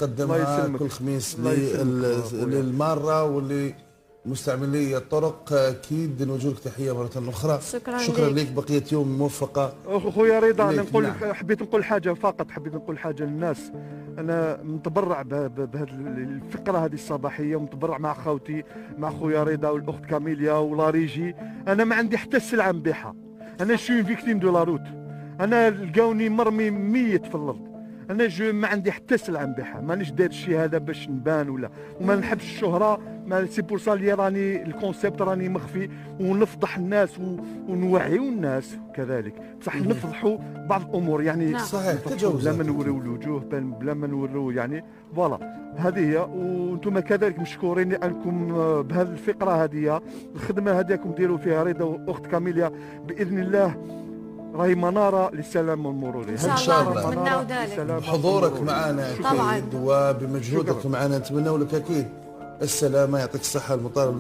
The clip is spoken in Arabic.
قدمها كل خميس للمارة واللي مستعملي الطرق. اكيد نوجه لك تحيه مره اخرى. شكرا لك، بقيه يوم موفقه. اخويا رضا، انا نقول حبيت نقول حاجه فقط، حبيت نقول حاجه للناس. انا متبرع بهذه الفقره هذه الصباحيه، ومتبرع مع خوتي، مع خويا رضا والاخت كاميليا ولاريجي. انا ما عندي حتى سلعه نبيعها، انا شوي فيكتيم دو لا روت، انا لقاوني مرمي ميت في الارض. انا ما عندي حتى سلعه نبيعها، مانيش داير الشيء هذا باش نبان ولا، وما نحبش الشهره. ما سي بور سا اللي راني الكونسيبت راني مخفي، ونفضح الناس ونوعيو الناس كذلك، بصح نفضحوا بعض الامور يعني. صحيح، بلا ما نوريو الوجوه، بلا ما نوريو يعني. فوالا هذه هي. وانتم كذلك مشكورين لانكم بهذه الفقره هذه، الخدمه هذيكم ديروا فيها رضا واخت كاميليا باذن الله، راهي مناره للسلام والمرور. ان شاء الله نتمناو ذلك. بحضورك معنا اكيد وبمجهودك معنا نتمناو لك اكيد السلامه. يعطيك الصحه المطالب.